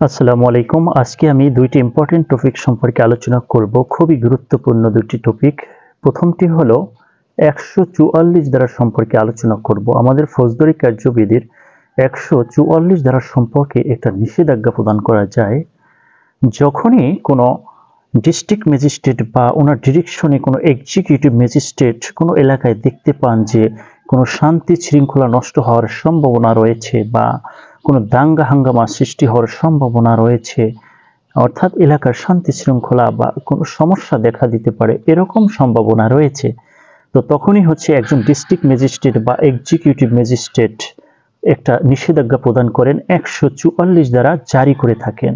আসসালামু আলাইকুম। আজকে আমি দুইটি ইম্পর্টেন্ট টপিক সম্পর্কে আলোচনা করব। খুবই গুরুত্বপূর্ণ দুটি টপিক। প্রথমটি হলো ১৪৪ ধারা সম্পর্কে আলোচনা করব। আমাদের ফৌজদারি কার্যবিধির ১৪৪ ধারা সম্পর্কে একটা নিষেধাজ্ঞা প্রদান করা যায়। যখনই কোনো ডিস্ট্রিক্ট ম্যাজিস্ট্রেট বা ওনার ডিরেকশনে কোনো এক্সিকিউটিভ ম্যাজিস্ট্রেট কোনো এলাকায় দেখতে পান যে কোনো শান্তি শৃঙ্খলা নষ্ট হওয়ার সম্ভাবনা রয়েছে বা কোনো দাঙ্গা হাঙ্গামা সৃষ্টি হওয়ার সম্ভাবনা রয়েছে, অর্থাৎ এলাকার শান্তি শৃঙ্খলা বা কোনো সমস্যা দেখা দিতে পারে, এরকম সম্ভাবনা রয়েছে, তো তখনই হচ্ছে একজন ডিস্ট্রিক্ট ম্যাজিস্ট্রেট বা এক্সিকিউটিভ ম্যাজিস্ট্রেট একটা নিষেধাজ্ঞা প্রদান করেন, ১৪৪ দ্বারা জারি করে থাকেন।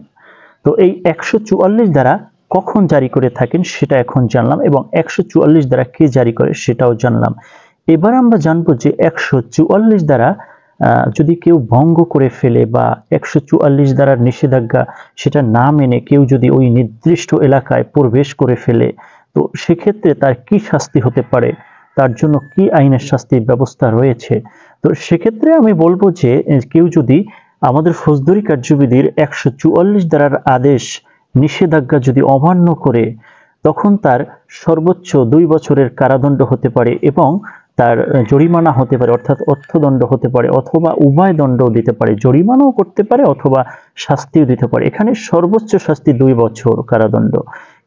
তো এই ১৪৪ দ্বারা কখন জারি করে থাকেন সেটা এখন জানলাম, এবং ১৪৪ দ্বারা কে জারি করে সেটাও জানলাম। এবার আমরা জানবো যে ১৪৪ দ্বারা যদি কেউ ভঙ্গ করে ফেলে বা ১৪৪ দ্বারার নিষেধাজ্ঞা সেটা না মেনে কেউ যদি ওই নির্দিষ্ট এলাকায় প্রবেশ করে ফেলে, তো সেক্ষেত্রে তার কি শাস্তি হতে পারে, তার জন্য কি আইনের শাস্তির ব্যবস্থা রয়েছে। তো সেক্ষেত্রে আমি বলবো যে কেউ যদি আমাদের ফৌজদারি কার্যবিধির ১৪৪ ধারার আদেশ নিষেধাজ্ঞা যদি অমান্য করে, তখন তার সর্বোচ্চ ২ বছরের কারাদণ্ড হতে পারে এবং তার জরিমানা হতে পারে, অর্থাৎ অর্থদণ্ড হতে পারে, অথবা উভয় দণ্ডও দিতে পারে, জরিমানাও করতে পারে অথবা শাস্তিও দিতে পারে। এখানে সর্বোচ্চ শাস্তি ২ বছর কারাদণ্ড,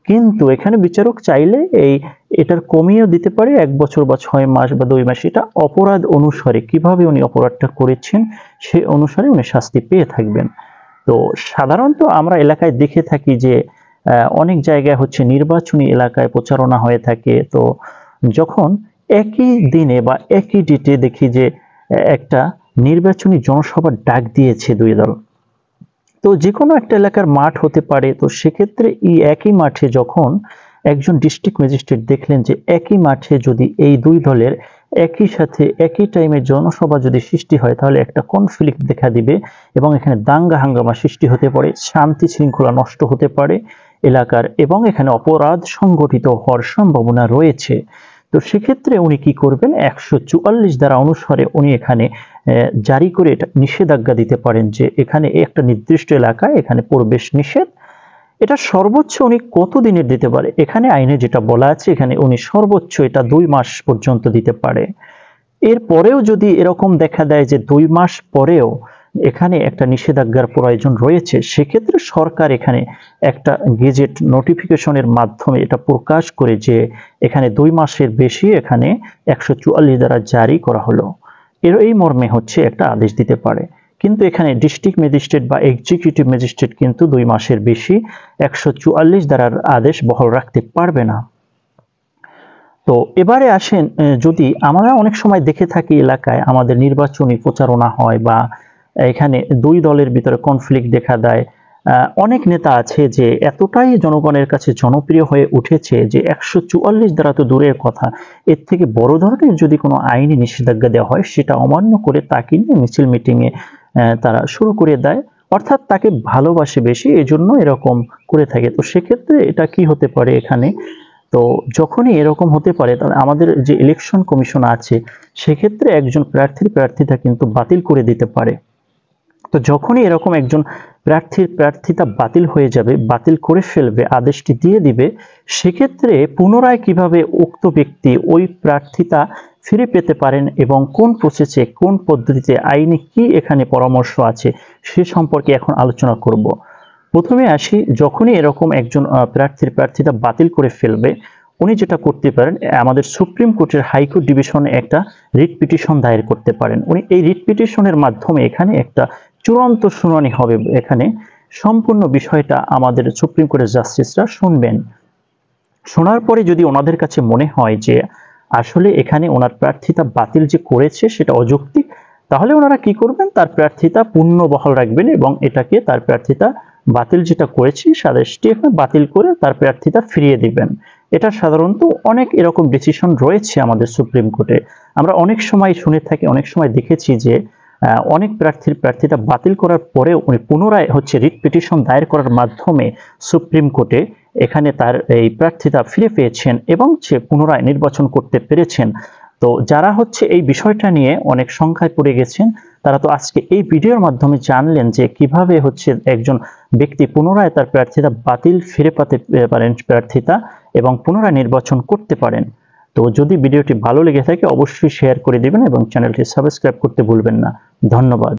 কিন্তু এখানে বিচারক চাইলে এটার কমিয়েও দিতে পারে, ১ বছর বা ৬ মাস বা ২ মাস। এটা অপরাধ অনুসারে, কিভাবে উনি অপরাধটা করেছেন সেই অনুসারে উনি শাস্তি পেয়ে থাকবেন। তো সাধারণত আমরা এলাকায় দেখে থাকি যে অনেক জায়গায় হচ্ছে নির্বাচনী এলাকায় প্রচারণা হয়ে থাকে। তো যখন একই দিনে বা একই ডেটে দেখি যে একটা নির্বাচনী জনসভার ডাক দিয়েছে দুই দল, তো যে কোনো একটা এলাকার মাঠ হতে পারে। তো সেক্ষেত্রে এই একই মাঠে যখন একজন ডিস্ট্রিক্ট ম্যাজিস্ট্রেট দেখলেন যে একই মাঠে যদি এই দুই দলের একই সাথে একই টাইমে জনসভা যদি সৃষ্টি হয়, তাহলে একটা কনফ্লিক্ট দেখা দিবে এবং এখানে দাঙ্গা হাঙ্গামা সৃষ্টি হতে পারে, শান্তি শৃঙ্খলা নষ্ট হতে পারে এলাকার, এবং এখানে অপরাধ সংগঠিত হওয়ার সম্ভাবনা রয়েছে। তো সেক্ষেত্রে উনি কি করবেন, ১৪৪ ধারা অনুসারে উনি এখানে জারি করে এটা নিষেধাজ্ঞা দিতে পারেন যে এখানে একটা নির্দিষ্ট এলাকায় এখানে প্রবেশ নিষেধ। এটা সর্বোচ্চ উনি কত দিনের দিতে পারে, এখানে আইনে যেটা বলা আছে, এখানে উনি সর্বোচ্চ এটা ২ মাস পর্যন্ত দিতে পারে। এরপরেও যদি এরকম দেখা দেয় যে ২ মাস পরেও এখানে একটা নিষেধাজ্ঞার প্রয়োজন রয়েছে, সেক্ষেত্রে সরকার এখানে একটা গেজেট নোটিফিকেশনের মাধ্যমে এটা প্রকাশ করে যে এখানে ২ মাসের বেশি এখানে ১৪৪ দ্বারা জারি করা হলো, এই মর্মে হচ্ছে একটা আদেশ দিতে পারে। কিন্তু এখানে ডিস্ট্রিক্ট ম্যাজিস্ট্রেট বা এক্সিকিউটিভ ম্যাজিস্ট্রেট কিন্তু ২ মাসের বেশি ১৪৪ ধারার আদেশ বহাল রাখতে পারবে না। তো এবারে আসেন, যদি আমরা অনেক সময় দেখে থাকি এলাকায় আমাদের নির্বাচনী প্রচারণা হয় বা এখানে দুই দলের ভিতরে কনফ্লিক্ট দেখা দেয়, অনেক নেতা আছে যে এতটাই জনগণের কাছে জনপ্রিয় হয়ে উঠেছে যে ১৪৪ দ্বারা তো দূরের কথা, এর থেকে বড় ধরনের যদি কোনো আইনি নিষেধাজ্ঞা দেওয়া হয় সেটা অমান্য করে তাকে নিয়ে মিছিল মিটিংয়ে তারা শুরু করে দেয়, অর্থাৎ তাকে ভালোবাসে বেশি, এজন্য এরকম করে থাকে। তো সেক্ষেত্রে এটা কি হতে পারে এখানে, তো যখনই এরকম হতে পারে তাহলে আমাদের যে ইলেকশন কমিশন আছে সেক্ষেত্রে একজন প্রার্থিতা কিন্তু বাতিল করে দিতে পারে। তো যখনই এরকম একজন প্রার্থিতা বাতিল হয়ে যাবে, বাতিল করে ফেলবে, আদেশটি দিয়ে দিবে, সেক্ষেত্রে পুনরায় কিভাবে উক্ত ব্যক্তি ওই প্রার্থিতা ফিরে পেতে পারেন এবং কোন প্রসেসে, কোন পদ্ধতিতে, আইনে কি এখানে পরামর্শ আছে সে সম্পর্কে এখন আলোচনা করব। প্রথমে আসি, যখনই এরকম একজন প্রার্থিতা বাতিল করে ফেলবে, উনি যেটা করতে পারেন, আমাদের সুপ্রিম কোর্টের হাইকোর্ট ডিভিশনে একটা রিট পিটিশন দায়ের করতে পারেন। উনি এই রিট পিটিশনের মাধ্যমে এখানে একটা চূড়ান্ত শুনানি হবে, এখানে সম্পূর্ণ বিষয়টা আমাদের সুপ্রিম কোর্টের জাস্টিসরা শুনবেন। শোনার পরে যদি ওনাদের কাছে মনে হয় যে আসলে এখানে ওনার প্রার্থিতা বাতিল যে করেছে সেটা অযৌক্তিক, তাহলে ওনারা কি করবেন, তার প্রার্থিতা পূর্ণ বহাল রাখবেন এবং এটাকে তার প্রার্থিতা বাতিল যেটা করেছে সাদেশটি এখন বাতিল করে তার প্রার্থিতা ফিরিয়ে দিবেন। এটা সাধারণত অনেক এরকম ডিসিশন রয়েছে আমাদের সুপ্রিম কোর্টে। আমরা অনেক সময় শুনে থাকি, অনেক সময় দেখেছি যে অনেক প্রার্থিতা বাতিল করার পরেও উনি পুনরায় হচ্ছে রিট পিটিশন দায়ের করার মাধ্যমে সুপ্রিম কোর্টে এখানে তার এই প্রার্থিতা ফিরে পেয়েছেন এবং সে পুনরায় নির্বাচন করতে পেরেছেন। তো যারা হচ্ছে এই বিষয়টা নিয়ে অনেক সংখ্যায় পড়ে গেছেন, তারা তো আজকে এই ভিডিওর মাধ্যমে জানলেন যে কিভাবে হচ্ছে একজন ব্যক্তি পুনরায় তার প্রার্থিতা বাতিল ফিরে পেতে পারেন প্রার্থিতা, এবং পুনরায় নির্বাচন করতে পারেন। তো যদি ভিডিওটি ভালো লেগে থাকে অবশ্যই শেয়ার করে দিবেন এবং চ্যানেলটি সাবস্ক্রাইব করতে ভুলবেন না। ধন্যবাদ।